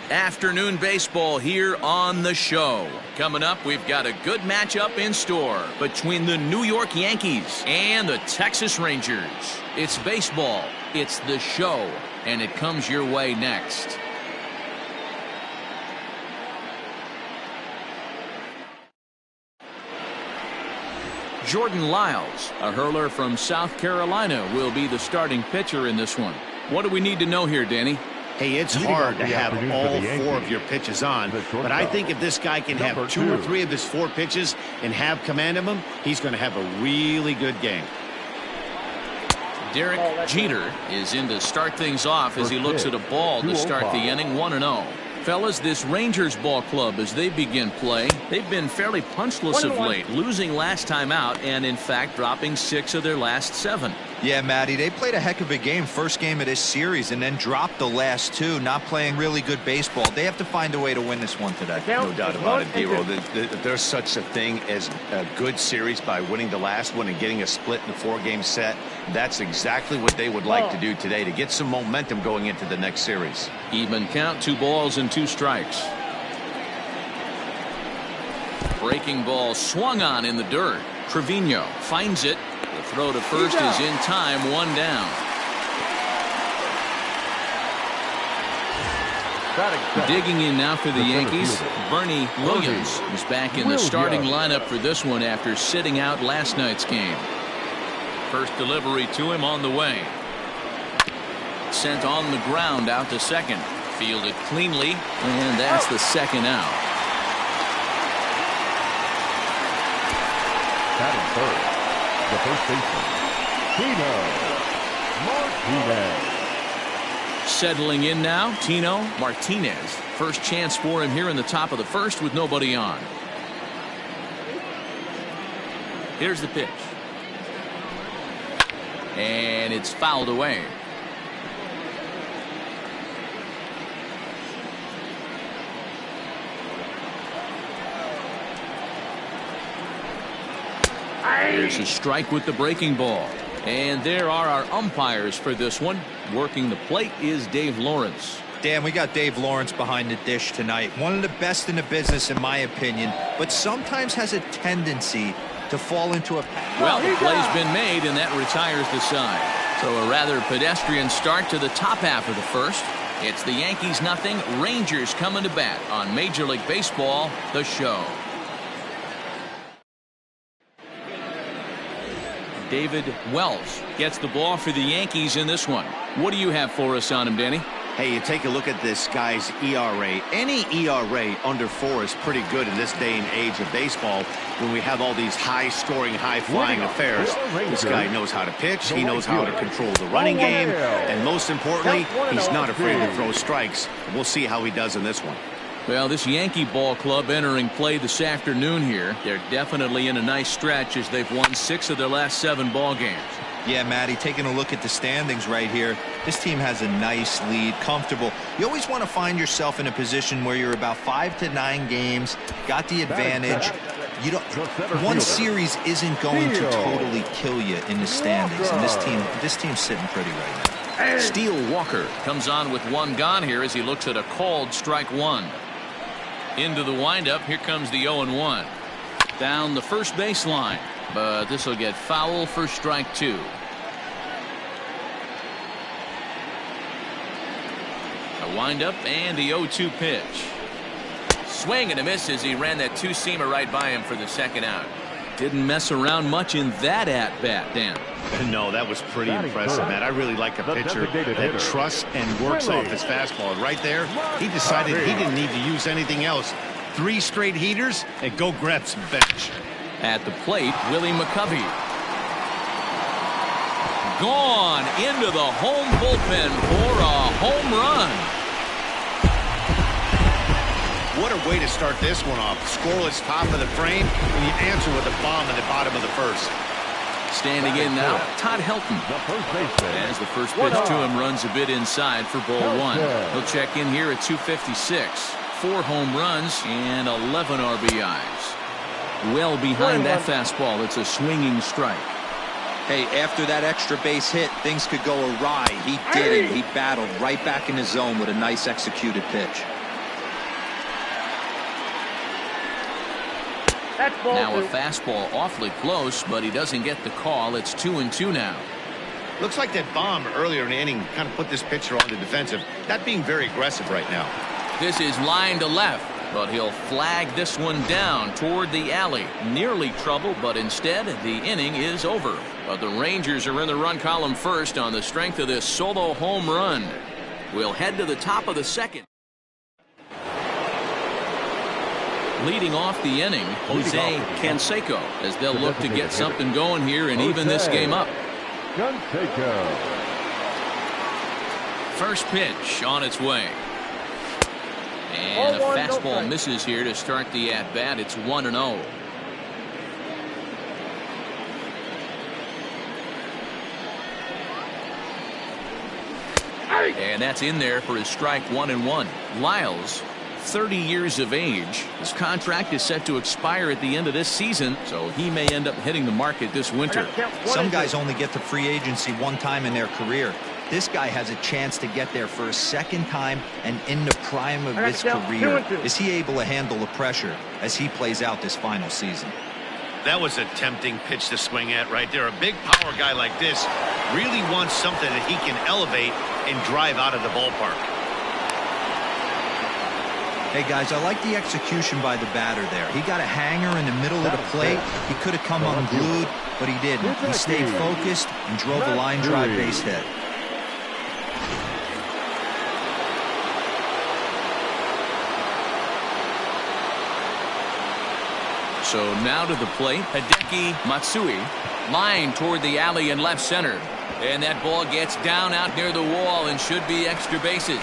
Afternoon baseball here on the show. Coming up, we've got a good matchup in store between the New York Yankees and the Texas Rangers. It's baseball, it's the show, and it comes your way next. Jordan Lyles, a hurler from South Carolina, will be the starting pitcher in this one. What do we need to know here, Danny? Hey, it's hard to have all four of your pitches on, but I think if this guy can have 2 or 3 of his 4 pitches and have command of them, he's going to have a really good game. Derek Jeter is in to start things off as he looks at a ball to start the inning, 1-0. Fellas, this Rangers ball club, as they begin play, they've been fairly punchless of late, losing last time out and, in fact, dropping 6 of their last 7. Yeah, Matty, they played a heck of a game, first game of this series, and then dropped the last 2, not playing really good baseball. They have to find a way to win this one today. No doubt about it, D-Roll. There's such a thing as a good series by winning the last one and getting a split in the 4-game set. That's exactly what they would like to do today to get some momentum going into the next series. Even count, 2 balls and 2 strikes. Breaking ball swung on in the dirt. Trevino finds it. The throw to first is in time, 1 down. Digging in now for the Yankees, Bernie Williams is back in the starting lineup for this one after sitting out last night's game. First delivery to him on the way. Sent on the ground out to second. Fielded cleanly, and that's the second out. Batting third, the first baseman, Tino Martinez. Settling in now, Tino Martinez. First chance for him here in the top of the first with nobody on. Here's the pitch. And it's fouled away. There's a strike with the breaking ball. And there are our umpires for this one. Working the plate is Dave Lawrence. Dan, we got Dave Lawrence behind the dish tonight. One of the best in the business, in my opinion, but sometimes has a tendency to fall into a pattern. Well, the play's been made, and that retires the side. So a rather pedestrian start to the top half of the first. It's the Yankees nothing, Rangers coming to bat on Major League Baseball, the show. David Wells gets the ball for the Yankees in this one. What do you have for us on him, Danny? Hey, you take a look at this guy's ERA. Any ERA under 4 is pretty good in this day and age of baseball when we have all these high-scoring, high-flying affairs. This guy knows how to pitch. He knows how to control the running game. And most importantly, he's not afraid to throw strikes. We'll see how he does in this one. Well, this Yankee ball club entering play this afternoon here. They're definitely in a nice stretch as they've won 6 of their last 7 ball games. Yeah, Matty, taking a look at the standings right here, this team has a nice lead, comfortable. You always want to find yourself in a position where you're about 5 to 9 games, got the advantage. You don't. One series isn't going to totally kill you in the standings, and this team's sitting pretty right now. Steele Walker comes on with 1 gone here as he looks at a called strike 1. Into the windup, here comes the 0-1. Down the first baseline, but this will get foul for strike 2. A windup and the 0-2 pitch. Swing and a miss as he ran that 2-seamer right by him for the second out. Didn't mess around much in that at-bat, Dan. No, that was pretty impressive, Matt. I really like a pitcher that trusts and works off his fastball. Right there, he decided he didn't need to use anything else. 3 straight heaters and go grab some bench. At the plate, Willie McCovey. Gone into the home bullpen for a home run. What a way to start this one off. Scoreless top of the frame, and you answer with a bomb at the bottom of the first. Standing in now, Todd Helton. As the first pitch to him runs a bit inside for ball 1. He'll check in here at 256. 4 home runs and 11 RBIs. Well behind that fastball, it's a swinging strike. Hey, after that extra base hit, things could go awry. He did it. He battled right back in his zone with a nice executed pitch. Now a fastball awfully close, but he doesn't get the call. It's 2-2 now. Looks like that bomb earlier in the inning kind of put this pitcher on the defensive. Not being very aggressive right now. This is line to left, but he'll flag this one down toward the alley. Nearly trouble, but instead the inning is over. But the Rangers are in the run column first on the strength of this solo home run. We'll head to the top of the second. Leading off the inning, Jose Canseco, as they'll look to get something going here and even this game up. First pitch on its way. And a fastball misses here to start the at-bat. It's 1-0. And that's in there for his strike 1-1. Lyles, 30 years of age. His contract is set to expire at the end of this season, so he may end up hitting the market this winter. Some guys only get to free agency one time in their career. This guy has a chance to get there for a second time and in the prime of his career. Is he able to handle the pressure as he plays out this final season? That was a tempting pitch to swing at right there. A big power guy like this really wants something that he can elevate and drive out of the ballpark. Hey guys, I like the execution by the batter there. He got a hanger in the middle of the plate. He could have come unglued, but he didn't. He stayed focused and drove a line drive base hit. So now to the plate, Hideki Matsui, line toward the alley in left center. And that ball gets down out near the wall and should be extra bases.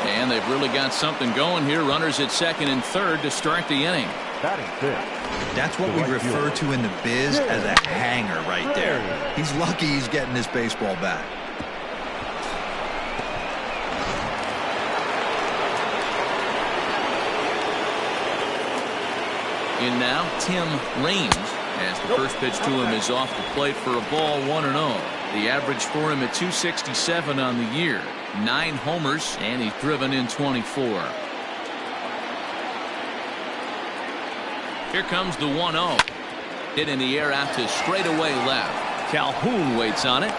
And they've really got something going here. Runners at second and third to start the inning. That's what we refer to in the biz as a hanger right there. He's lucky he's getting this baseball back. In now, Tim Raines, as the first pitch to him is off the plate for a ball, 1-0. The average for him at 267 on the year. 9 homers, and he's driven in 24. Here comes the 1-0. Hit in the air out to straightaway left. Calhoun waits on it.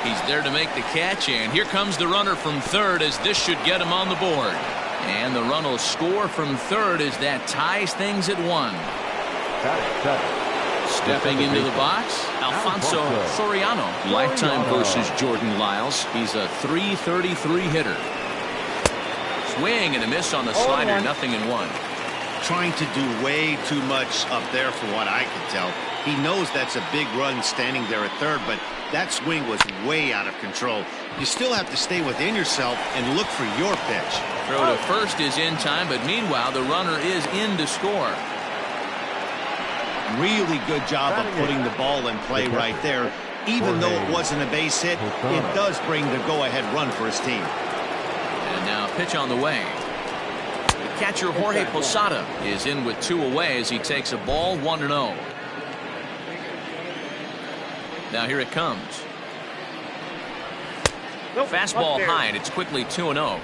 He's there to make the catch, and here comes the runner from third as this should get him on the board. And the run will score from third as that ties things at 1. Stepping into the box, Alfonso Soriano. Lifetime versus Jordan Lyles. He's a .333 hitter. Swing and a miss on the slider, 0-1. Trying to do way too much up there for what I can tell. He knows that's a big run standing there at third, but that swing was way out of control. You still have to stay within yourself and look for your pitch. Throw to first is in time, but meanwhile the runner is in to score. Really good job of putting the ball in play right there. Even though it wasn't a base hit, it does bring the go-ahead run for his team. And now a pitch on the way. The catcher Jorge Posada is in with 2 away as he takes a ball, 1-0. Now here it comes. Fastball high, and it's quickly 2-0.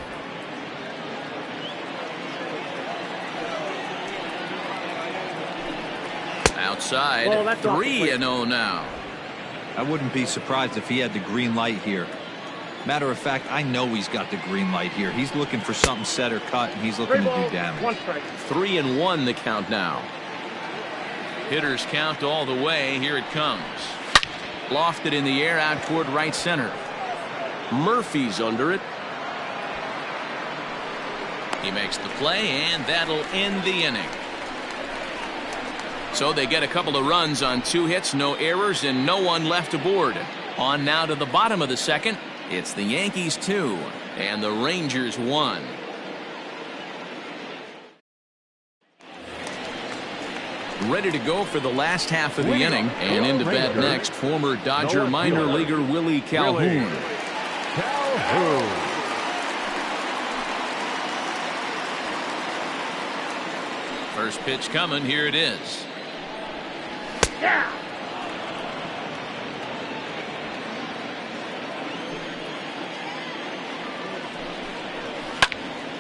Outside, 3-0 now. I wouldn't be surprised if he had the green light here. Matter of fact, I know he's got the green light here. He's looking for something set or cut, and he's looking to do damage. 3-1 the count now. Hitters count all the way. Here it comes. Lofted in the air out toward right center. Murphy's under it. He makes the play, and that'll end the inning. So they get a couple of runs on 2 hits, no errors, and no one left aboard. On now to the bottom of the second. It's the Yankees 2 and the Rangers 1. Ready to go for the last half of the inning, and into bat next, former Dodger minor leaguer Willie Calhoun. First pitch coming. Here it is. Yeah.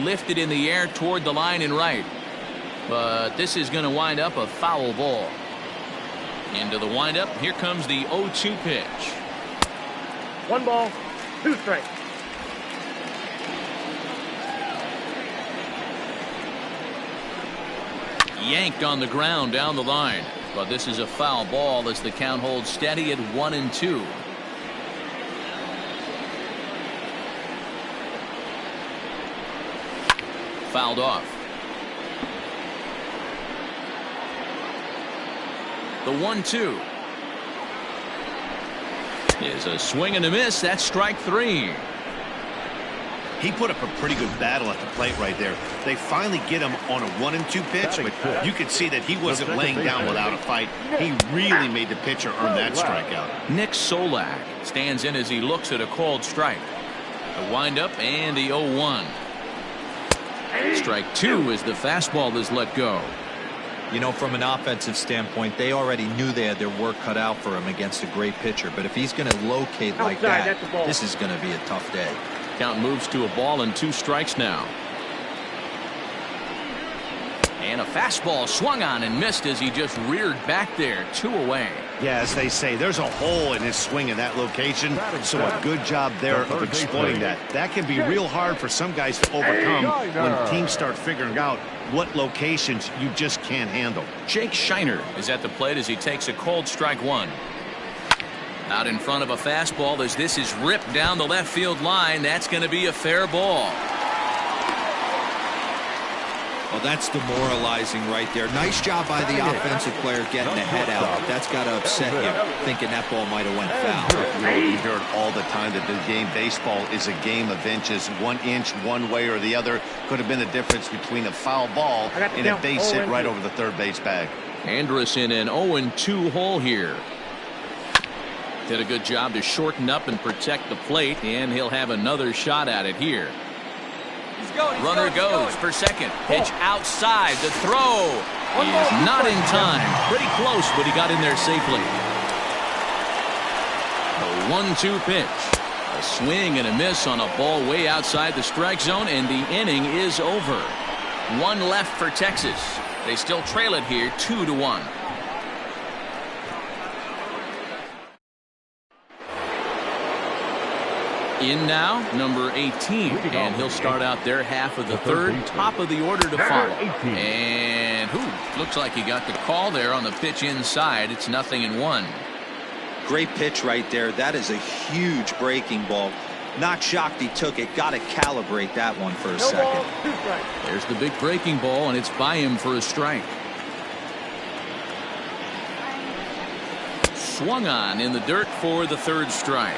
Lifted in the air toward the line and right. but this is going to wind up a foul ball. Into the windup, here comes the 0-2 pitch. 1 ball, 2 strikes. Yanked on the ground down the line, but this is a foul ball as the count holds steady at 1-2. Fouled off. The 1-2 is a swing and a miss. That's strike 3. He put up a pretty good battle at the plate right there. They finally get him on a 1-2 pitch, but you could see that he wasn't laying down without a fight. He really made the pitcher earn that strikeout. Nick Solak stands in as he looks at a called strike. The windup and the 0-1. Strike 2 as the fastball is let go. You know, from an offensive standpoint, they already knew they had their work cut out for him against a great pitcher. But if he's going to locate like that, this is going to be a tough day. Count moves to a ball and 2 strikes now. And a fastball swung on and missed as he just reared back there. 2 away. Yeah, as they say, there's a hole in his swing in that location, so a good job there of exploiting that. That can be real hard for some guys to overcome when teams start figuring out what locations you just can't handle. Jake Shiner is at the plate as he takes a cold strike 1. Out in front of a fastball as this is ripped down the left field line. That's going to be a fair ball. Well, that's demoralizing right there. Nice job by the offensive player getting the head out. That's got to upset you, thinking that ball might have went foul. You know, you hear it all the time that the game baseball is a game of inches. 1 inch one way or the other could have been the difference between a foul ball and a base hit right over the third base bag. Andrus in an 0-2 hole here. Did a good job to shorten up and protect the plate, and he'll have another shot at it here. Runner goes for second. Pitch outside. The throw is not in time. Pretty close, but he got in there safely. A 1-2 pitch. A swing and a miss on a ball way outside the strike zone, and the inning is over. 1 left for Texas. They still trail it here 2-1. In now, number 18, and he'll start out their half of the third, top of the order to follow. And looks like he got the call there on the pitch inside. It's 0-1. Great pitch right there. That is a huge breaking ball. Not shocked he took it. Got to calibrate that one for a second. There's the big breaking ball, and it's by him for a strike. Swung on in the dirt for the 3rd strike.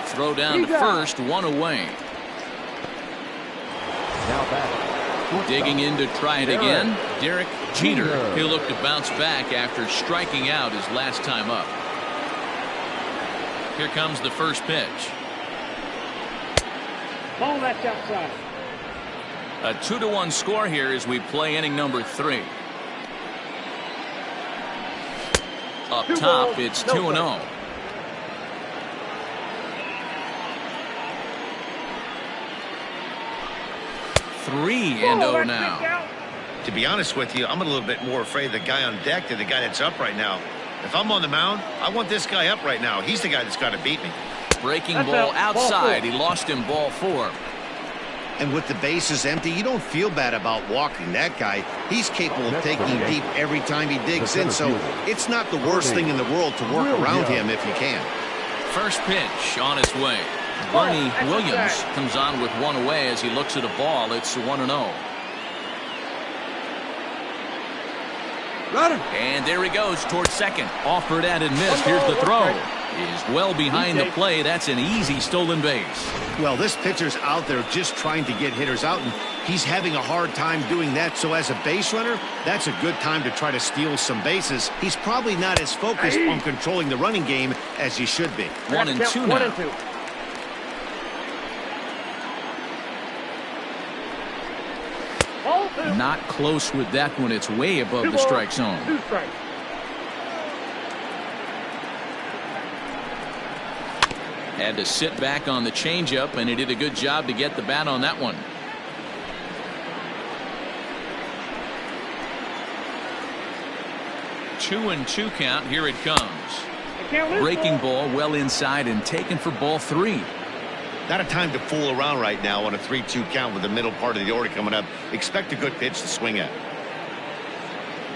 Throw down to first, 1 away. Digging in to try it again, Derek Jeter. He'll look to bounce back after striking out his last time up. Here comes the first pitch. Ball that's outside. A 2-1 score here as we play inning number 3. Up top, it's 2-0. 3-0 now. To be honest with you, I'm a little bit more afraid of the guy on deck than the guy that's up right now. If I'm on the mound, I want this guy up right now. He's the guy that's got to beat me. Breaking ball outside. He lost him ball 4. And with the bases empty, you don't feel bad about walking that guy. He's capable of taking deep every time he digs in, so it's not the worst thing in the world to work around him if you can. First pitch on its way. Bernie Williams comes on with 1 away as he looks at a ball. It's 1-0. And there he goes towards second. Offered at and missed. Here's the throw. Is well behind the play. That's an easy stolen base. Well, this pitcher's out there just trying to get hitters out, and he's having a hard time doing that. So as a base runner, that's a good time to try to steal some bases. He's probably not as focused on controlling the running game as he should be. 1-2 now. Not close with that one. It's way above the strike zone. Had to sit back on the changeup, and he did a good job to get the bat on that one. 2-2 count. Here it comes. Breaking ball well inside and taken for ball 3. Not a time to fool around right now on a 3-2 count with the middle part of the order coming up. Expect a good pitch to swing at.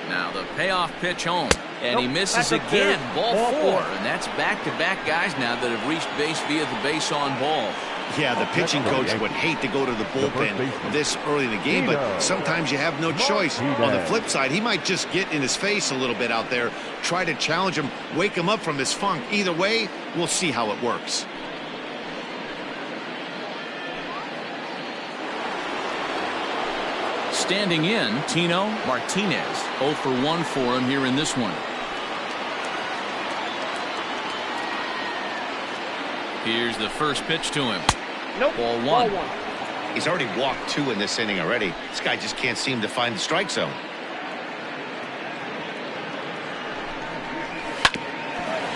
Now the payoff pitch home. And he misses again. Ball 4. And that's back-to-back guys now that have reached base via the base on ball. Yeah, the pitching coach would hate to go to the bullpen this early in the game, but sometimes you have no choice. On the flip side, he might just get in his face a little bit out there, try to challenge him, wake him up from his funk. Either way, we'll see how it works. Standing in, Tino Martinez. 0 for 1 for him here in this one. Here's the first pitch to him. Nope. Ball 1. He's already walked 2 in this inning already. This guy just can't seem to find the strike zone.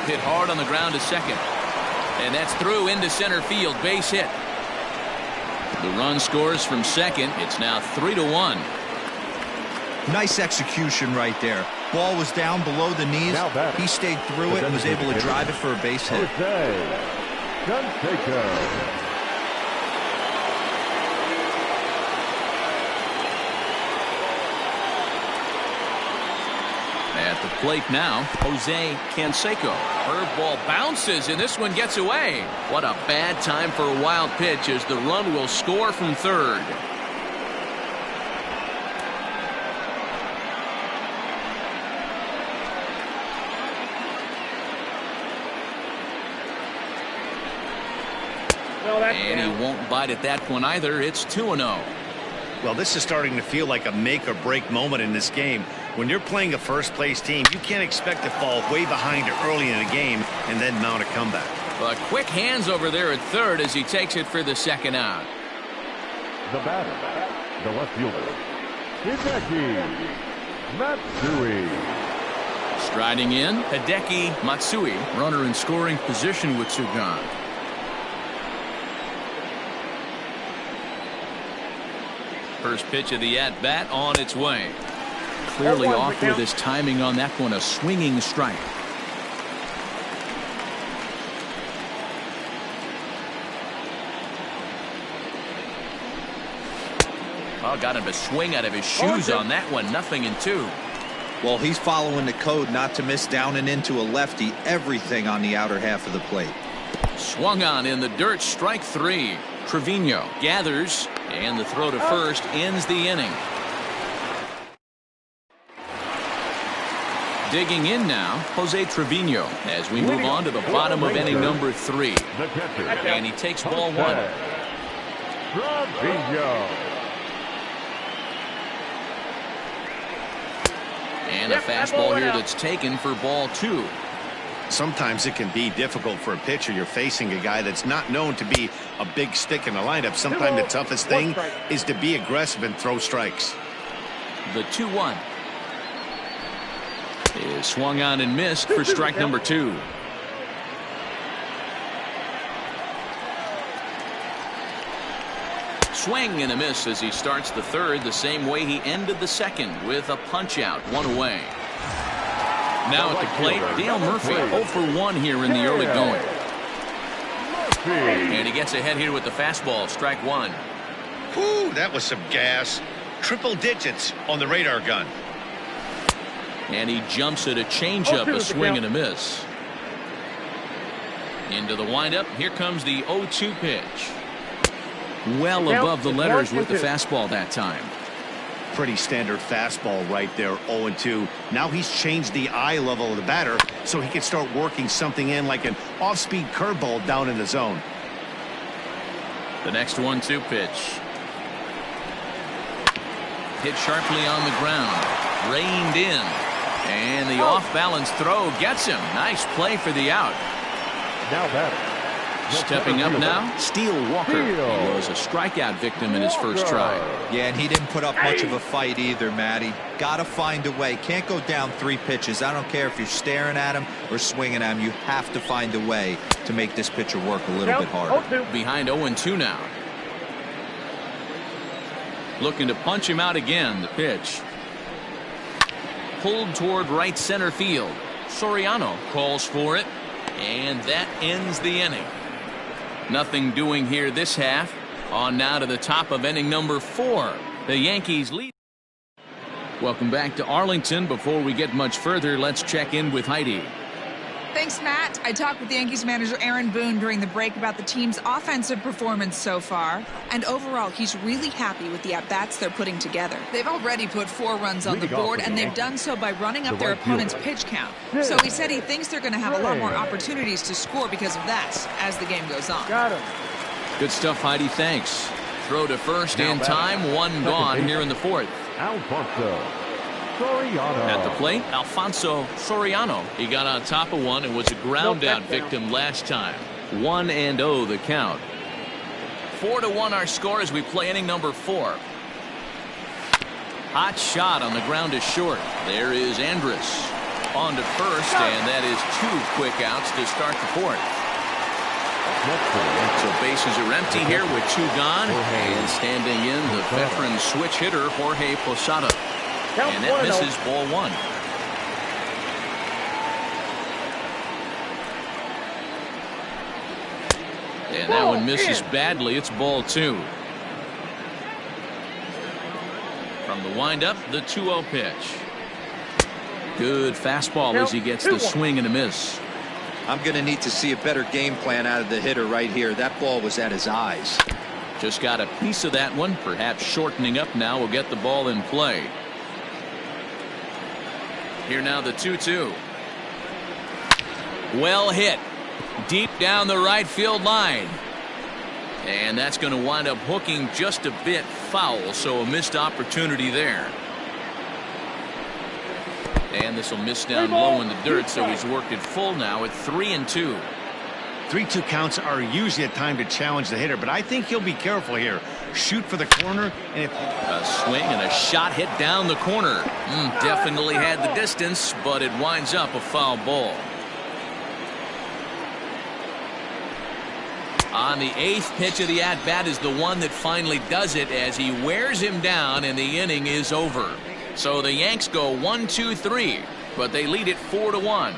Hit hard on the ground to second. And that's through into center field. Base hit. The run scores from second. It's now 3-1. Nice execution right there. Ball was down below the knees. He stayed through it and was able to drive it for a base hit. At the plate now, Jose Canseco. Curveball bounces, and this one gets away. What a bad time for a wild pitch as the run will score from third. And he won't bite at that one either. It's 2-0. Well, this is starting to feel like a make-or-break moment in this game. When you're playing a first-place team, you can't expect to fall way behind early in the game and then mount a comeback. But quick hands over there at third as he takes it for the second out. The batter, the left fielder, Hideki Matsui. Striding in, Hideki Matsui. Runner in scoring position with Sugan. First pitch of the at-bat on its way. Clearly off with his timing on that one. A swinging strike. Oh, got him to swing out of his shoes on that one. 0-2. Well, he's following the code not to miss down and into a lefty. Everything on the outer half of the plate. Swung on in the dirt. Strike 3. Trevino gathers, and the throw to first ends the inning. Digging in now, Jose Trevino, as we move on to the bottom of inning number 3. And he takes ball 1. And a fastball here that's taken for ball 2. Sometimes it can be difficult for a pitcher. You're facing a guy that's not known to be a big stick in the lineup. Sometimes the toughest thing is to be aggressive and throw strikes. The 2-1 is swung on and missed for strike number 2. Swing and a miss as he starts the third the same way he ended the second with a punch out, 1 away. Now at the plate, Dale Murphy 0 for 1 here in the early going. And he gets ahead here with the fastball, strike 1. Whew, that was some gas. Triple digits on the radar gun. And he jumps at a changeup, a swing and a miss. Into the windup, here comes the 0-2 pitch. Well above the letters with the fastball that time. Pretty standard fastball right there, 0-2. Now he's changed the eye level of the batter so he can start working something in like an off-speed curveball down in the zone. The next 1-2 pitch. Hit sharply on the ground. Reined in. And the off-balance throw gets him. Nice play for the out. Now batter. Stepping up now, Steele Walker. He was a strikeout victim in his first try. Yeah, and he didn't put up much of a fight either, Matty. Got to find a way. Can't go down 3 pitches. I don't care if you're staring at him or swinging at him. You have to find a way to make this pitcher work a little bit harder. Behind 0-2 now. Looking to punch him out again. The pitch. pulled toward right center field. Soriano calls for it, and that ends the inning. Nothing doing here this half. On now to the top of inning number 4. The Yankees lead. Welcome back to Arlington. Before we get much further, let's check in with Heidi. Thanks, Matt. I talked with the Yankees manager Aaron Boone during the break about the team's offensive performance so far. And overall, he's really happy with the at-bats they're putting together. They've already put 4 runs on the board, and they've done so by running up their opponent's pitch count. So he said he thinks they're going to have a lot more opportunities to score because of that as the game goes on. Got him. Good stuff, Heidi. Thanks. Throw to first in time. 1 gone here in the 4th. Alfonso Soriano. At the plate, Alfonso Soriano. He got on top of one and was a ground out victim last time. 1-0 the count. 4-1 our score as we play inning number 4. Hot shot on the ground is short. There is Andrus on to first, and that is 2 quick outs to start the 4th. So bases are empty here with 2 gone, and standing in the veteran switch hitter Jorge Posada. And that misses ball 1. And that one misses badly. It's ball 2. From the windup, the 2-0 pitch. Good fastball as he gets the swing and a miss. I'm going to need to see a better game plan out of the hitter right here. That ball was at his eyes. Just got a piece of that one. Perhaps shortening up now will get the ball in play. Here now the 2-2. Well hit. Deep down the right field line. And that's going to wind up hooking just a bit foul. So a missed opportunity there. And this will miss down low in the dirt, so he's worked it full now at 3-2. 3-2 counts are usually a time to challenge the hitter, but I think he'll be careful here. Shoot for the corner, and if a swing and a shot hit down the corner. Definitely had the distance, but it winds up a foul ball. On the 8th pitch of the at-bat is the one that finally does it as he wears him down, and the inning is over. So the Yanks go 1-2-3, but they lead it 4-1.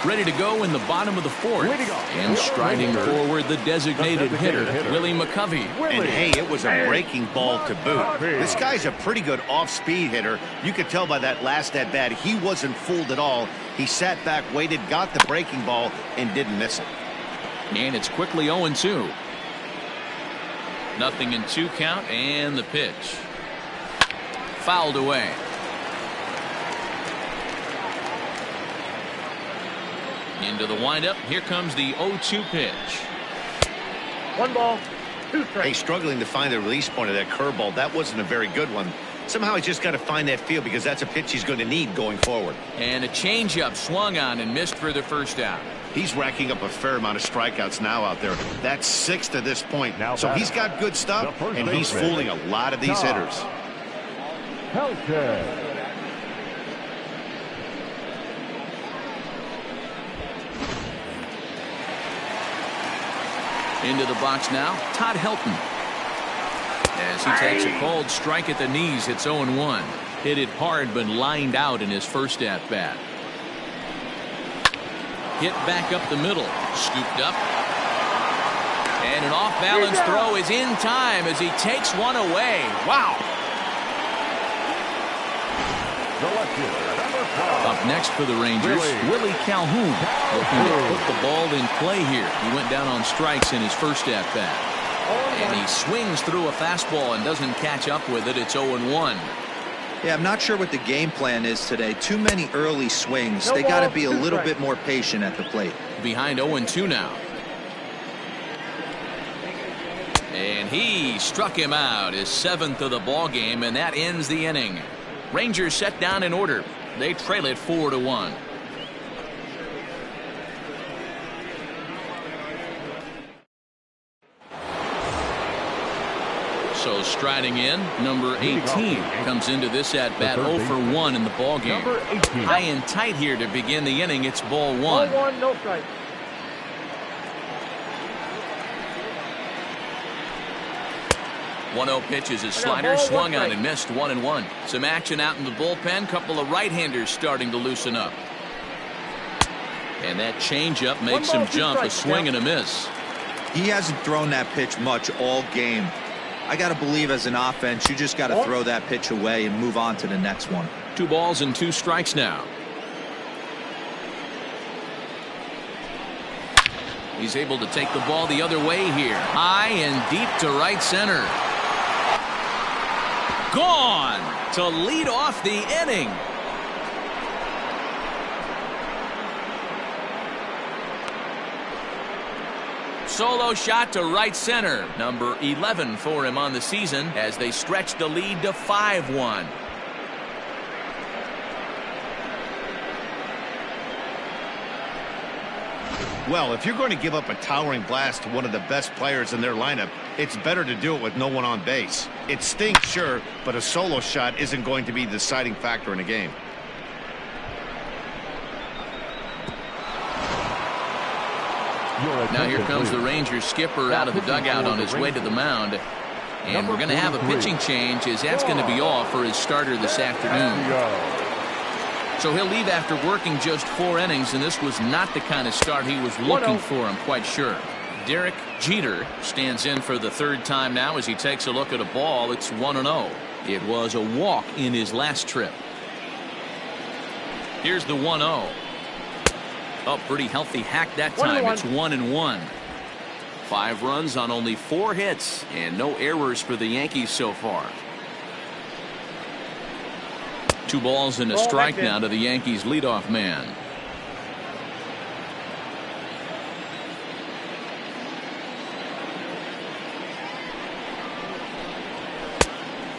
Ready to go in the bottom of the 4th. And striding forward, the designated hitter, Willie McCovey. And hey, it was a breaking ball to boot. This guy's a pretty good off-speed hitter. You could tell by that last at-bat, he wasn't fooled at all. He sat back, waited, got the breaking ball, and didn't miss it. And it's quickly 0-2. Nothing in 2 count, and the pitch. Fouled away. Into the windup. Here comes the 0-2 pitch. 1 ball, 2 strikes. Hey, struggling to find the release point of that curveball. That wasn't a very good one. Somehow he's just got to find that feel because that's a pitch he's going to need going forward. And a changeup swung on and missed for the first out. He's racking up a fair amount of strikeouts now out there. That's 6 to this point. So he's got good stuff, and he's fooling a lot of these hitters. Into the box now, Todd Helton. As he takes a cold strike at the knees, it's 0-1. Hit it hard, but lined out in his first at-bat. Hit back up the middle, scooped up. And an off-balance throw is in time as he takes one away. Wow. Up next for the Rangers, Willie Calhoun, looking to put the ball in play here. He went down on strikes in his first at-bat. And he swings through a fastball and doesn't catch up with it. It's 0-1. Yeah, I'm not sure what the game plan is today. Too many early swings. They got to be a little bit more patient at the plate. Behind 0-2 now. And he struck him out, his 7th of the ball game, and that ends the inning. Rangers set down in order. They trail it 4-1. So striding in, number 18 comes into this at bat 0 for 1 in the ball game. High and tight here to begin the inning. It's ball 1. 1, no strike. 1-0 pitch is a slider, swung on and missed. 1-1. Some action out in the bullpen. Couple of right-handers starting to loosen up. And that changeup makes him jump. A swing and a miss. He hasn't thrown that pitch much all game. I got to believe as an offense, you just got to throw that pitch away and move on to the next one. 2 balls and 2 strikes now. He's able to take the ball the other way here. High and deep to right center. Gone to lead off the inning. Solo shot to right center. Number 11 for him on the season as they stretch the lead to 5-1. Well, if you're going to give up a towering blast to one of the best players in their lineup, it's better to do it with no one on base. It stinks, sure, but a solo shot isn't going to be the deciding factor in a game. Now here comes the Rangers skipper out of the dugout on his way to the mound. And we're going to have a pitching change as that's going to be all for his starter this afternoon. So he'll leave after working just 4 innings, and this was not the kind of start he was looking for, I'm quite sure. Derek Jeter stands in for the 3rd time now as he takes a look at a ball. It's 1-0. It was a walk in his last trip. Here's the 1-0. Oh, pretty healthy hack that time. It's 1-1. 5 runs on only 4 hits and no errors for the Yankees so far. 2 balls and a strike now to the Yankees leadoff man.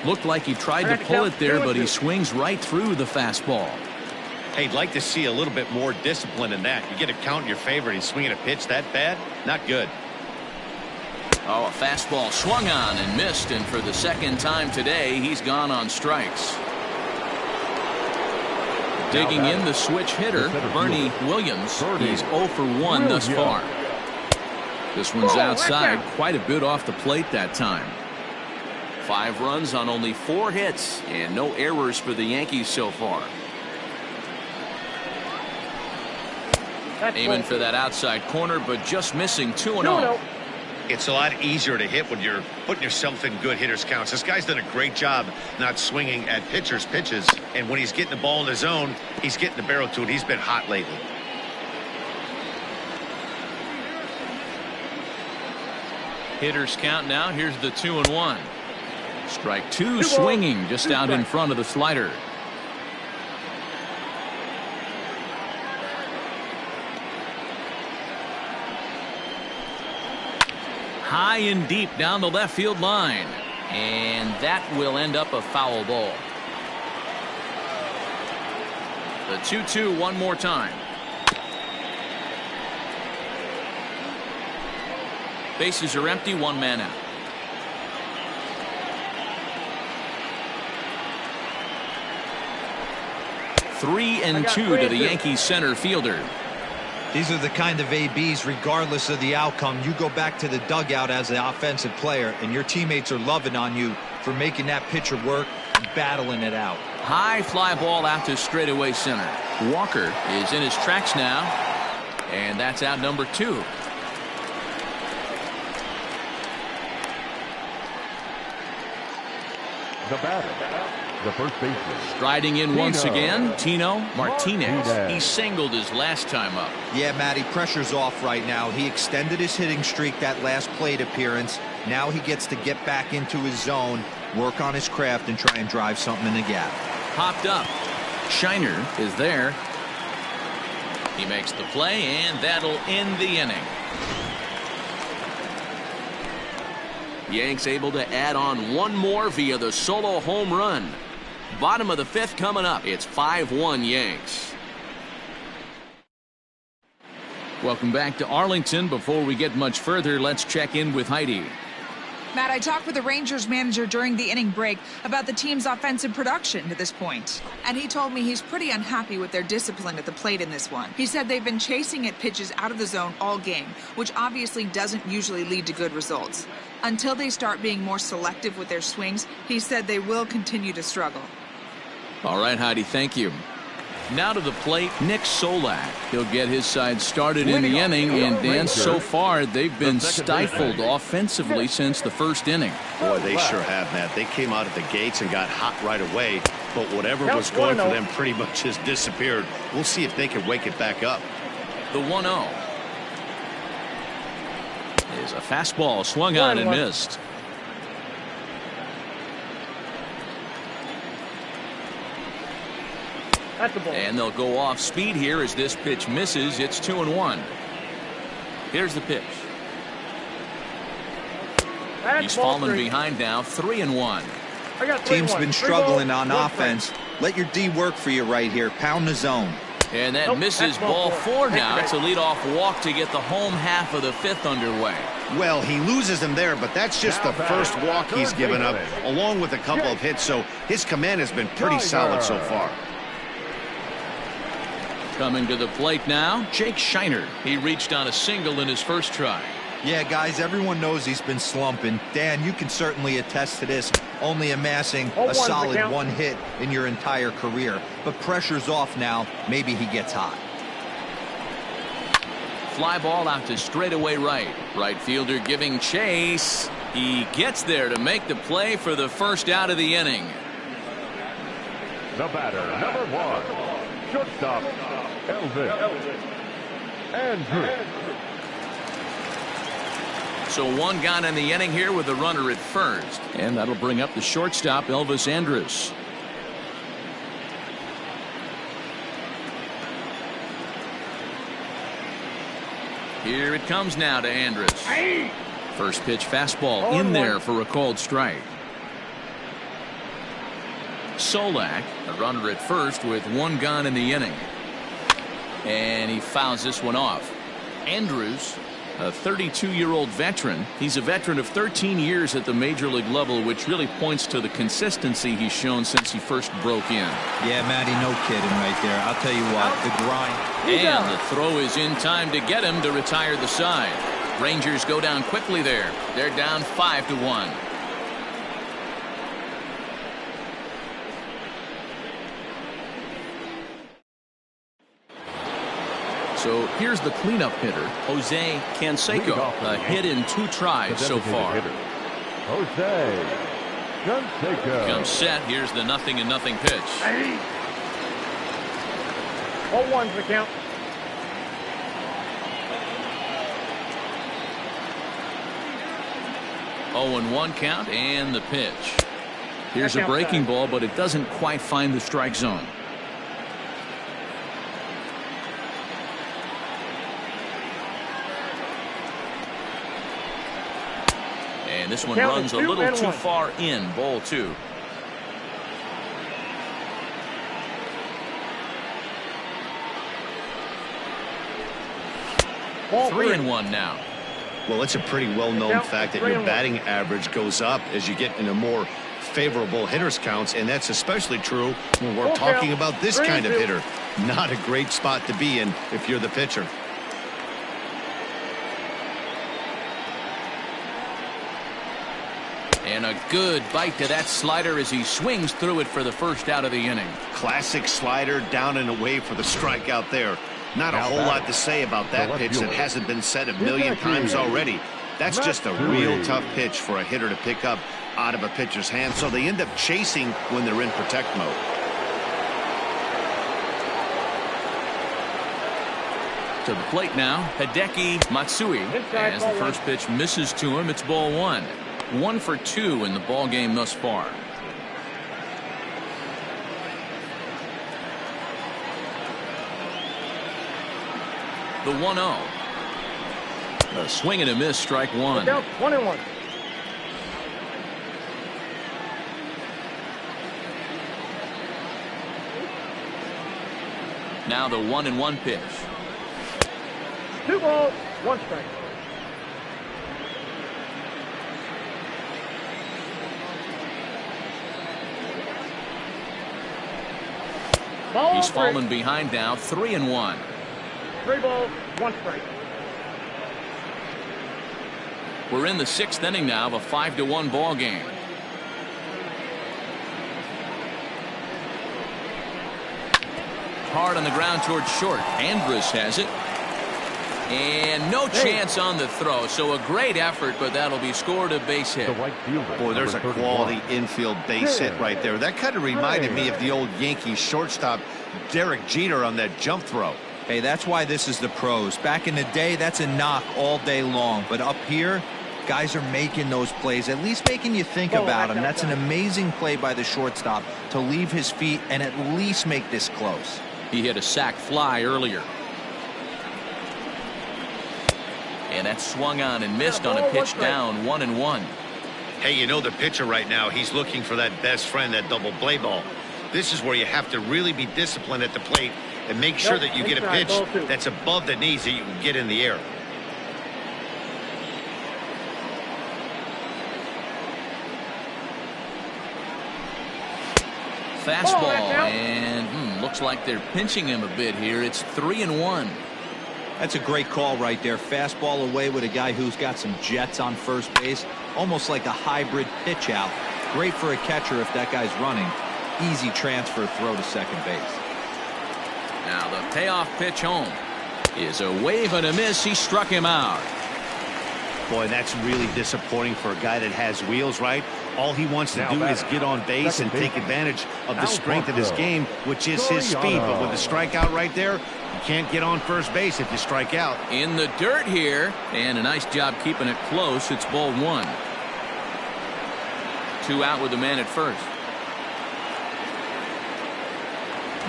Looked like he tried to pull it there, but he swings right through the fastball. Hey, I'd like to see a little bit more discipline in that. You get a count in your favor and he's swinging a pitch that bad? Not good. Oh, a fastball swung on and missed, and for the 2nd time today, he's gone on strikes. Digging in the switch hitter, Bernie Williams. He's 0 for 1 thus far. This one's outside, quite a bit off the plate that time. 5 runs on only 4 hits and no errors for the Yankees so far. Aiming for that outside corner, but just missing. 2-0. It's a lot easier to hit when you're putting yourself in good hitters counts. This guy's done a great job not swinging at pitchers' pitches, and when he's getting the ball in the zone, he's getting the barrel to it. He's been hot lately. Hitters count now. Here's the 2-1. Strike 2 swinging just out in front of the slider. High and deep down the left field line, and that will end up a foul ball. The 2-2 one more time. Bases are empty, 1 man out. 3-2 to the Yankees center fielder. These are the kind of ABs, regardless of the outcome. You go back to the dugout as an offensive player, and your teammates are loving on you for making that pitcher work and battling it out. High fly ball out to straightaway center. Walker is in his tracks now, and that's out number 2. The batter, the first baseman. Striding in once again, Tino Martinez. He singled his last time up. Yeah, Matty, pressure's off right now. He extended his hitting streak that last plate appearance. Now he gets to get back into his zone, work on his craft, and try and drive something in the gap. Popped up. Shiner is there. He makes the play, and that'll end the inning. Yanks able to add on 1 more via the solo home run. Bottom of the 5th coming up. It's 5-1 Yanks. Welcome back to Arlington. Before we get much further, let's check in with Heidi. Matt, I talked with the Rangers manager during the inning break about the team's offensive production to this point. And he told me he's pretty unhappy with their discipline at the plate in this one. He said they've been chasing at pitches out of the zone all game, which obviously doesn't usually lead to good results. Until they start being more selective with their swings, he said they will continue to struggle. All right, Heidi, thank you. Now to the plate, Nick Solak. He'll get his side started in the inning, and Dan, so far they've been stifled offensively since the first inning. Boy, they sure have, Matt. They came out of the gates and got hot right away, but whatever was going for them pretty much has disappeared. We'll see if they can wake it back up. The 1-0 is a fastball swung on and missed. And they'll go off speed here as this pitch misses. It's 2-1. Here's the pitch. He's fallen behind now, 3-1. Team's been struggling on offense. Let your D work for you right here. Pound the zone. And that misses ball 4 now. It's a leadoff walk to get the home half of the 5th underway. Well, he loses him there, but that's just the first walk he's given up, along with a couple of hits, so his command has been pretty solid so far. Coming to the plate now, Jake Shiner. He reached on a single in his first try. Yeah, guys, everyone knows he's been slumping. Dan, you can certainly attest to this, only amassing a solid 1 hit in your entire career. But pressure's off now. Maybe he gets hot. Fly ball out to straightaway right. Right fielder giving chase. He gets there to make the play for the first out of the inning. The batter, number 1, shortstop, Andrew. So 1 gone in the inning here with a runner at first. And that'll bring up the shortstop, Elvis Andrus. Here it comes now to Andrus. First pitch fastball in there for a called strike. Solak, a runner at first with 1 gone in the inning. And he fouls this one off. Andrus, a 32-year-old veteran. He's a veteran of 13 years at the major league level, which really points to the consistency he's shown since he first broke in. Yeah, Matty, no kidding right there. I'll tell you what, the grind. And the throw is in time to get him to retire the side. Rangers go down quickly there. They're down 5-1. So here's the cleanup hitter, Jose Canseco, a hit in 2 tries so far. Jose Canseco. Comes set. Here's the 0-0 pitch. 0-1's the count. Oh, 0-1 count and the pitch. Here's a breaking ball, but it doesn't quite find the strike zone. And this one runs a little too far in. Ball 2. Ball 3-1 now. Well, it's a pretty well-known fact that your batting average goes up as you get into more favorable hitters counts, and that's especially true when we're talking about this kind of hitter. Not a great spot to be in if you're the pitcher. And a good bite to that slider as he swings through it for the first out of the inning. Classic slider, down and away for the strikeout there. Not a whole lot to say about that pitch that hasn't been said a million times already. That's just a real tough pitch for a hitter to pick up out of a pitcher's hand, so they end up chasing when they're in protect mode. To the plate now, Hideki Matsui. As the first pitch misses to him, it's ball 1. 1 for 2 in the ball game thus far. The 1-0. A swing and a miss, strike 1. 1-1. Now the 1-1 pitch. 2 balls, 1 strike. He's fallen behind now, 3-1. 3 balls, 1 strike. We're in the 6th inning now of a 5-1 ball game. Hard on the ground towards short. Andrus has it. And no chance on the throw. So a great effort, but that'll be scored a base hit. Boy, there's a quality infield base hit right there. That kind of reminded me of the old Yankees shortstop Derek Jeter on that jump throw. Hey, that's why this is the pros. Back in the day, that's a knock all day long. But up here, guys are making those plays, at least making you think about them. That's an amazing play by the shortstop to leave his feet and at least make this close. He hit a sac fly earlier. And that swung on and missed on a pitch down, 1-1. Hey, you know the pitcher right now, he's looking for that best friend, that double play ball. This is where you have to really be disciplined at the plate and make sure that you get a pitch that's above the knees that you can get in the air. Fastball, and looks like they're pinching him a bit here. It's 3-1. That's a great call right there. Fastball away with a guy who's got some jets on first base. Almost like a hybrid pitch out. Great for a catcher if that guy's running. Easy transfer throw to second base. Now the payoff pitch home is a wave and a miss. He struck him out. Boy, that's really disappointing for a guy that has wheels, right? All he wants to do is get on base and take advantage of the strength of his game, which is his speed. But with the strikeout right there, you can't get on first base if you strike out. In the dirt here, and a nice job keeping it close. It's ball 1. 2 out with the man at first.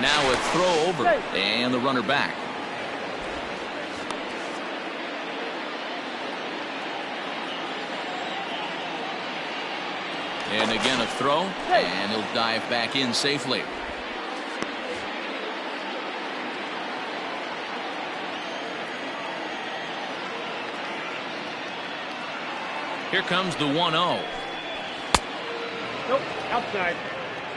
Now a throw over, and the runner back. And again a throw, and he'll dive back in safely. Here comes the 1-0. Nope, outside.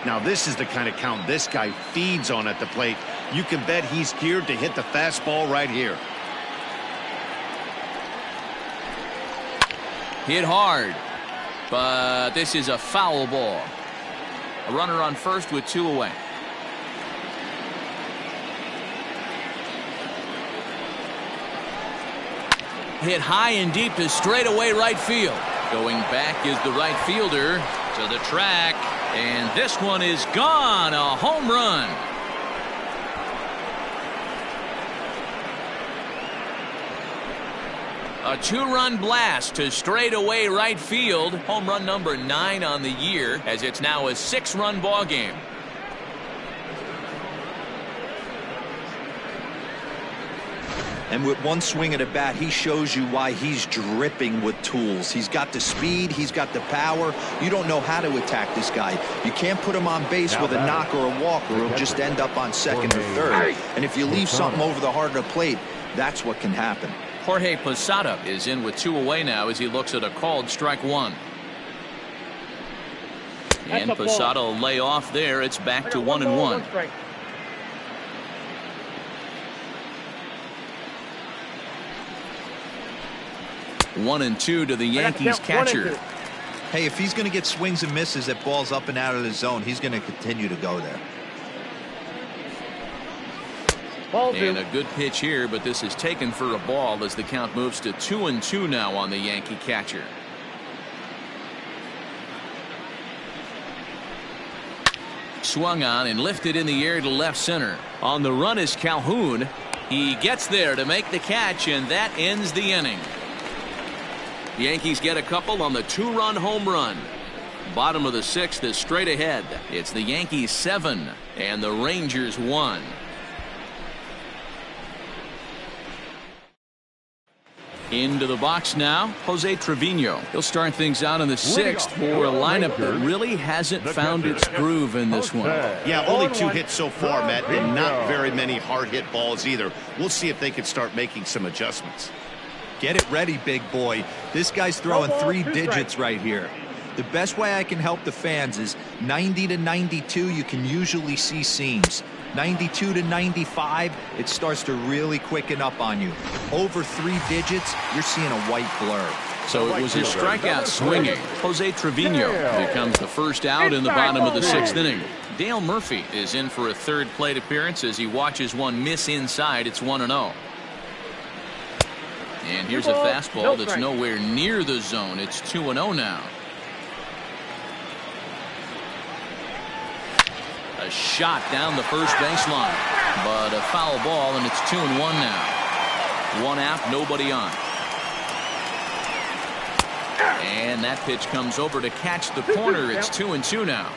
Now this is the kind of count this guy feeds on at the plate. You can bet he's geared to hit the fastball right here. Hit hard, but this is a foul ball. A runner on first with 2 away. Hit high and deep to straightaway right field. Going back is the right fielder to the track, and this one is gone. A home run. A 2-run blast to straightaway right field. Home run number 9 on the year, as it's now a 6-run ball game. And with one swing of the bat, he shows you why he's dripping with tools. He's got the speed, he's got the power. You don't know how to attack this guy. You can't put him on base with a knock or a walk, or he'll just end up on second or third. And if you leave something over the heart of the plate, that's what can happen. Jorge Posada is in with 2 away now as he looks at a called strike 1. And Posada will lay off there. It's back to 1-1. 1-2 to the Yankees catcher. Hey, if he's going to get swings and misses at balls up and out of the zone, he's going to continue to go there. And a good pitch here, but this is taken for a ball as the count moves to 2-2 now on the Yankee catcher. Swung on and lifted in the air to left center. On the run is Calhoun. He gets there to make the catch, and that ends the inning. The Yankees get a couple on the 2-run home run. Bottom of the 6th is straight ahead. It's the Yankees 7 and the Rangers 1. Into the box now, Jose Trevino. He'll start things out in the 6th for a lineup that really hasn't found its groove in this one. Yeah, only 2 hits so far, Matt, and not very many hard hit balls either. We'll see if they can start making some adjustments. Get it ready, big boy. This guy's throwing 3 digits right here. The best way I can help the fans is 90 to 92, you can usually see seams. 92 to 95, it starts to really quicken up on you. Over 3 digits, you're seeing a white blur. So it was his strikeout swinging. Jose Trevino becomes the first out in the bottom of the 6th inning. Dale Murphy is in for a 3rd plate appearance as he watches one miss inside. It's 1-0. And here's a fastball that's nowhere near the zone. It's 2-0 now. A shot down the first baseline, but a foul ball, and it's 2-1 now. 1 out, nobody on. And that pitch comes over to catch the corner. It's 2-2 now.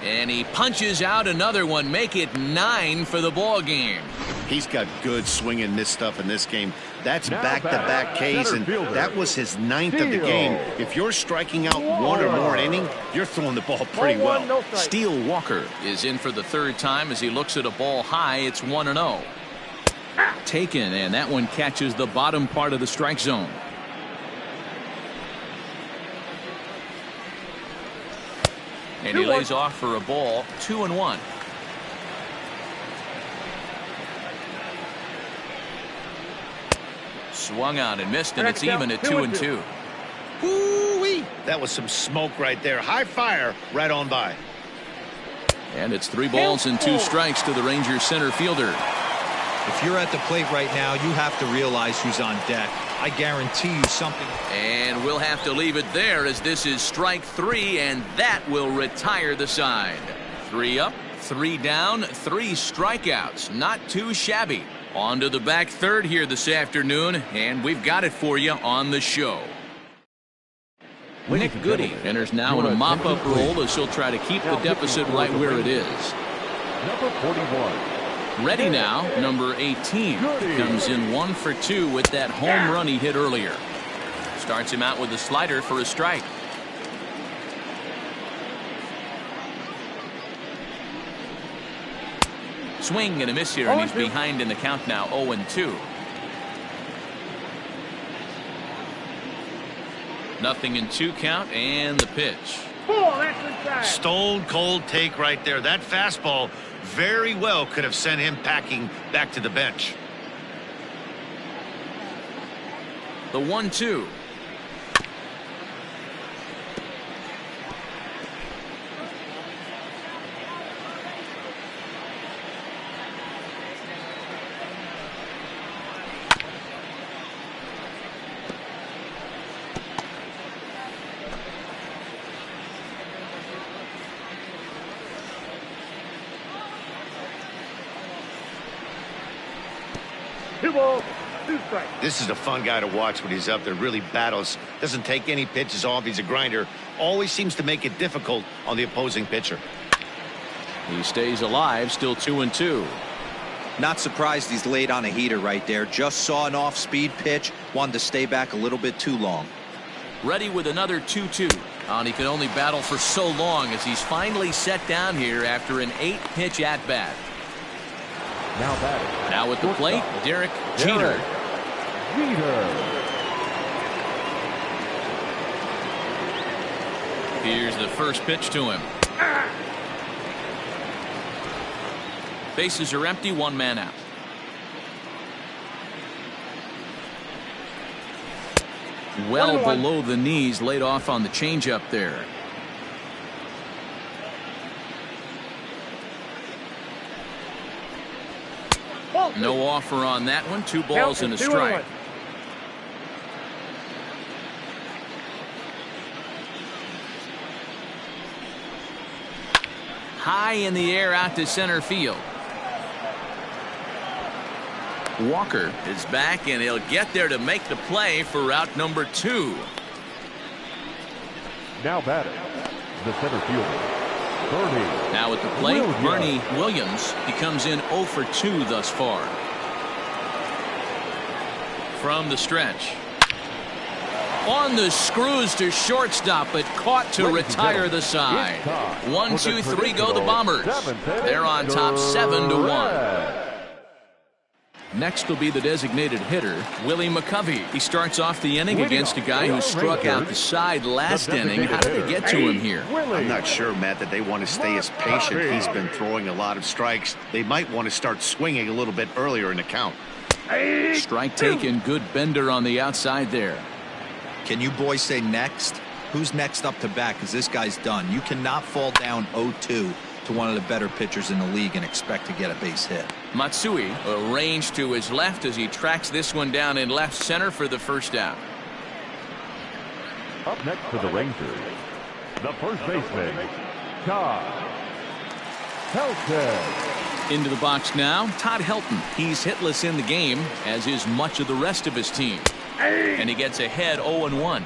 And he punches out another one. Make it 9 for the ball game. He's got good swing and miss stuff in this game. That's back-to-back Ks, and that was his 9th of the game. If you're striking out 1 or more inning, you're throwing the ball pretty well. Steele Walker is in for the 3rd time as he looks at a ball high. It's 1-0. Taken, and that one catches the bottom part of the strike zone. And he lays off for a ball. 2-1. Swung on and missed, and it's even at 2-2. Woo-wee! That was some smoke right there. High fire right on by. And it's 3 balls and 2 strikes to the Rangers center fielder. If you're at the plate right now, you have to realize who's on deck. I guarantee you something. And we'll have to leave it there as this is strike 3, and that will retire the side. 3 up, 3 down, 3 strikeouts. Not too shabby. On to the back third here this afternoon, and we've got it for you on the show. Nick Goody enters now in a mop-up role as he'll try to keep the deficit right where it is. Number 41. Ready now, number 18. Comes in 1 for 2 with that home run he hit earlier. Starts him out with a slider for a strike. Swing and a miss here, and he's behind in the count now, 0-2. Nothing in 2 count, and the pitch. Stone cold take right there. That fastball very well could have sent him packing back to the bench. The 1-2. This is a fun guy to watch when he's up there. Really battles. Doesn't take any pitches off. He's a grinder. Always seems to make it difficult on the opposing pitcher. He stays alive, still 2-2. Not surprised he's laid on a heater right there. Just saw an off-speed pitch. Wanted to stay back a little bit too long. Ready with another 2-2. And he could only battle for so long as he's finally set down here after an 8-pitch at-bat. Now at the plate, Derek Jeter. Here's the first pitch to him. Bases are empty, 1 man out. Well below the knees, laid off on the changeup there. No offer on that one. 2 balls and a strike. High in the air out to center field. Walker is back, and he'll get there to make the play for route number 2. Now batting, the center fielder, Bernie. Now at the plate, Bernie Williams. He comes in 0 for 2 thus far. From the stretch. On the screws to shortstop, but caught to retire the side. 1, 2, 3 go the Bombers. They're on top 7-1. Next will be the designated hitter, Willie McCovey. He starts off the inning against a guy who struck out the side last inning. How did they get to him here? I'm not sure, Matt, that they want to stay as patient. He's been throwing a lot of strikes. They might want to start swinging a little bit earlier in the count. Strike taken. Good bender on the outside there. Can you boys say next? Who's next up to bat? Because this guy's done. You cannot fall down 0-2 to one of the better pitchers in the league and expect to get a base hit. Matsui arranged to his left as he tracks this one down in left center for the first out. Up next for the Rangers, the first baseman, Todd Helton. Into the box now, Todd Helton. He's hitless in the game, as is much of the rest of his team. And he gets ahead 0-1.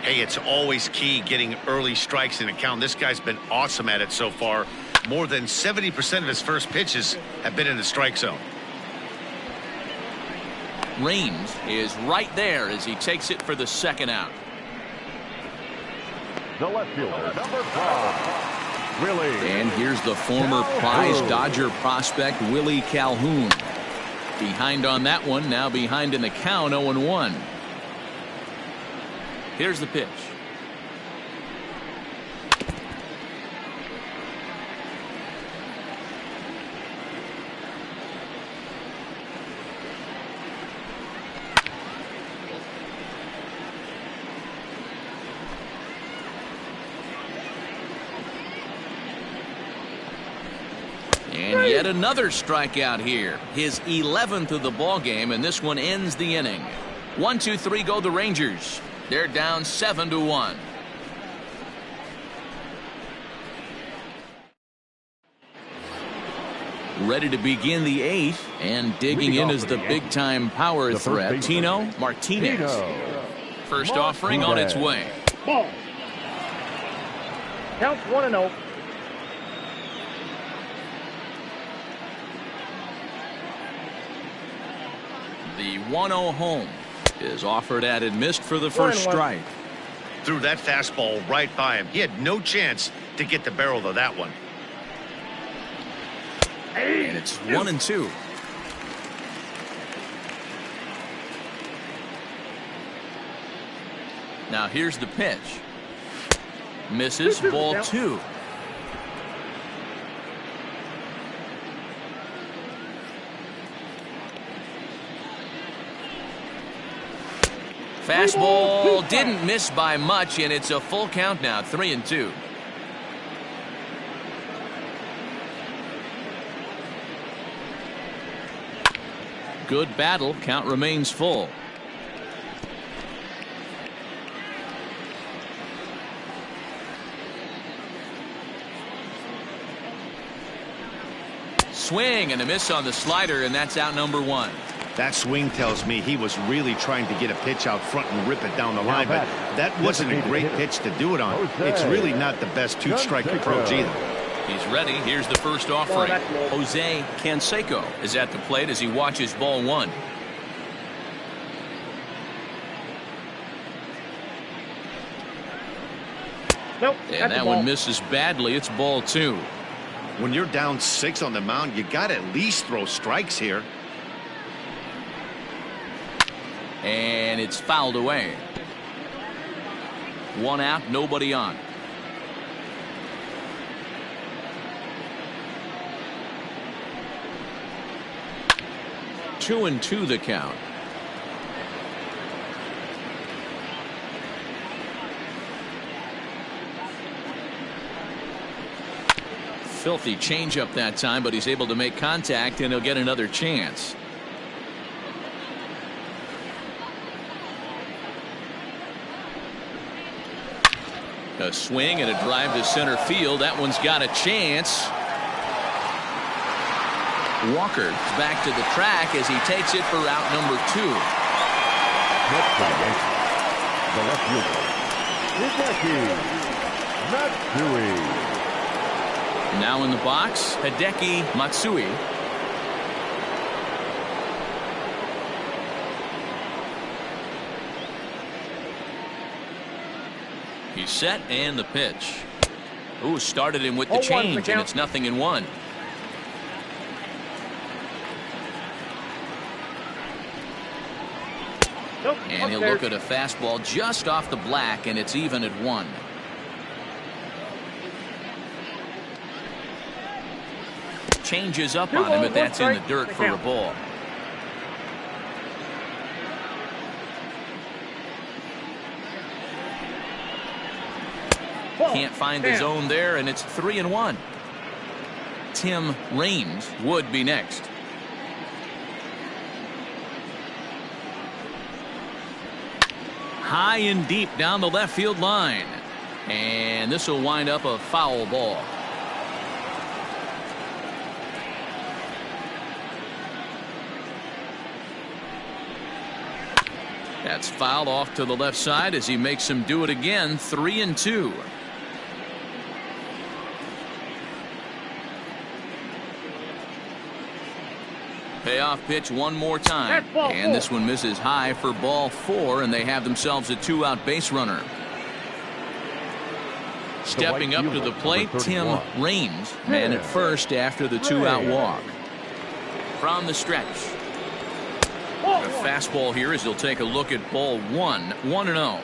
Hey, it's always key getting early strikes in the count. This guy's been awesome at it so far. More than 70% of his first pitches have been in the strike zone. Raines is right there as he takes it for the second out. The left fielder, number 5, Willie. And here's the former prize Dodger prospect, Willie Calhoun. Behind on that one, now behind in the count, 0-1. Here's the pitch. And yet another strikeout here. His 11th of the ball game, and this one ends the inning. 1-2-3 go the Rangers. They're down 7-1. Ready to begin the 8th, and digging in is the big-time power threat, Tino Martinez. First offering on its way. Ball. Counts 1-0. The 1-0 home is offered at and missed for the first strike. Threw that fastball right by him. He had no chance to get the barrel of that one. And it's 1-2. Now here's the pitch. Misses, ball 2. Fastball didn't miss by much, and it's a full count now, 3-2. Good battle. Count remains full. Swing and a miss on the slider, and that's out number 1. That swing tells me he was really trying to get a pitch out front and rip it down the line, but that wasn't a great pitch to do it on. It's really not the best two-strike approach either. He's ready. Here's the first offering. Jose Canseco is at the plate as he watches ball 1. Nope. And that one misses badly. It's ball 2. When you're down 6 on the mound, you got to at least throw strikes here. And it's fouled away. 1 out, nobody on. Two and 2 the count. Filthy changeup that time, but he's able to make contact, and he'll get another chance. A swing and a drive to center field. That one's got a chance. Walker back to the track as he takes it for route number 2. Next for the Yankees, the left fielder, Hideki Matsui. Now in the box, Hideki Matsui. He's set, and the pitch. Ooh, started him with the change, and it's 0-1. He'll look at a fastball just off the black, and it's even at 1. Changes up on him, but that's in the dirt for a ball. Can't find the zone there, and it's 3-1. Tim Raines would be next. High and deep down the left field line. And this will wind up a foul ball. That's fouled off to the left side as he makes him do it again. 3-2. Payoff pitch one more time. And this one misses high for ball 4, and they have themselves a 2-out base runner. Stepping up to the plate, Tim Raines, man at first after the 2-out walk. From the stretch. A fastball here as he'll take a look at ball 1. 1-0.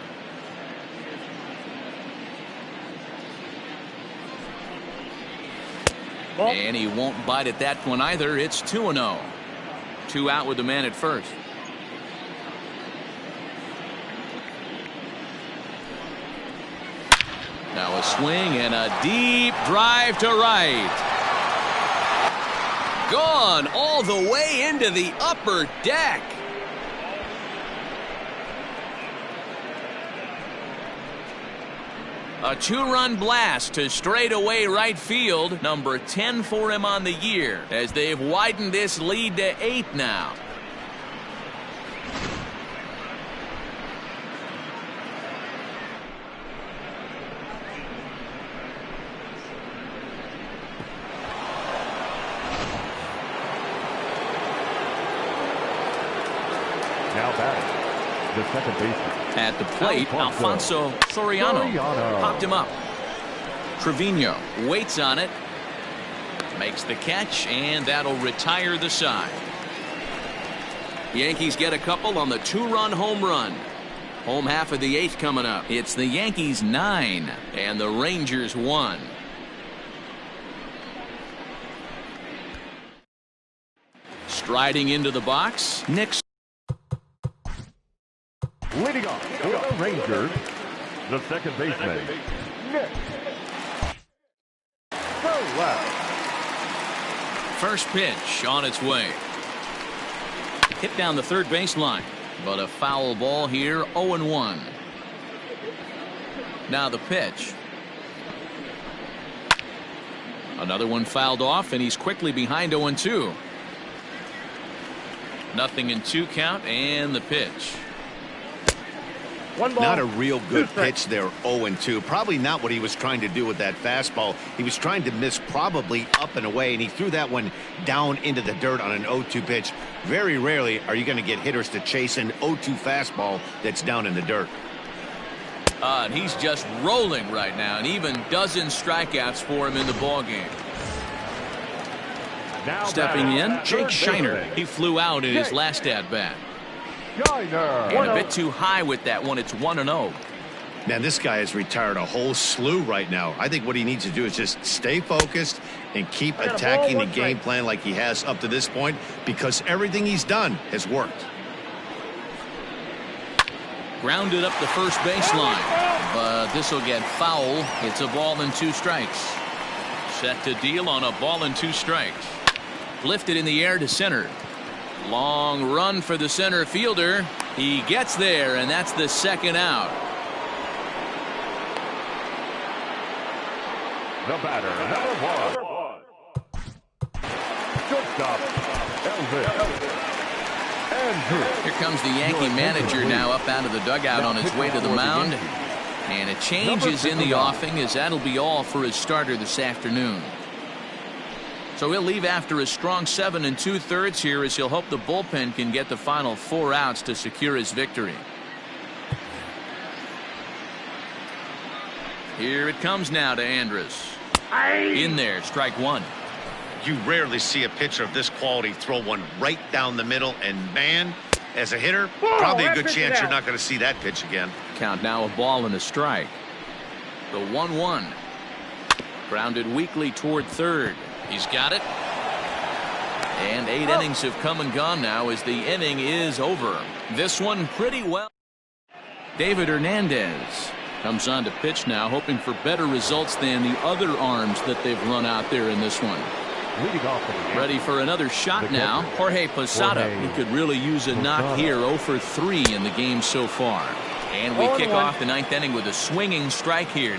And he won't bite at that one either. It's 2-0. 2 out with the man at first. Now a swing and a deep drive to right. Gone all the way into the upper deck. A 2-run blast to straightaway right field. Number 10 for him on the year as they've widened this lead to 8 now. Now batting, the second baseman. At the plate, Alfonso Soriano popped him up. Trevino waits on it, makes the catch, and that'll retire the side. Yankees get a couple on the 2-run home run. Home half of the 8th coming up. It's the Yankees 9 and the Rangers 1. Striding into the box, Nick. Leading off for the Rangers, the second baseman, Nick. The left. First pitch on its way. Hit down the third baseline, but a foul ball here. 0-1. Now the pitch. Another one fouled off, and he's quickly behind 0-2. Nothing in 2 count, and the pitch. Not a real good pitch there. 0-2. Probably not what he was trying to do with that fastball. He was trying to miss probably up and away, and he threw that one down into the dirt on an 0-2 pitch. Very rarely are you going to get hitters to chase an 0-2 fastball that's down in the dirt. And he's just rolling right now, and even dozen strikeouts for him in the ballgame. Stepping in, Jake Shiner. He flew out in his last at-bat. And a bit too high with that one. It's 1-0. Man, this guy has retired a whole slew right now. I think what he needs to do is just stay focused and keep attacking the game plan like he has up to this point, because everything he's done has worked. Grounded up the first baseline, but this will get foul. It's a ball and 2 strikes. Set to deal on a ball and 2 strikes. Lifted in the air to center. Long run for the center fielder. He gets there, and that's the 2nd out. The batter, number 1. Shortstop, Elvis. Here comes the Yankee manager now up out of the dugout on his way to the mound. And a change is in the offing, as that'll be all for his starter this afternoon. So he'll leave after a strong 7 2/3 here, as he'll hope the bullpen can get the final 4 outs to secure his victory. Here it comes now to Andrus. In there, strike 1. You rarely see a pitcher of this quality throw one right down the middle, and man, As a hitter, Whoa, probably a that good pitch is chance you're out. not going to see that pitch again. Count now, a ball and a strike. The 1-1. Grounded weakly toward third. He's got it. And 8 innings have come and gone now as the inning is over. This one pretty well. David Hernandez comes on to pitch now, hoping for better results than the other arms that they've run out there in this one. Leading off for the Yankees, Ready for another shot now. Jorge Posada, who could really use a knock here. 0 for 3 in the game so far. And we kick off the 9th inning with a swinging strike here.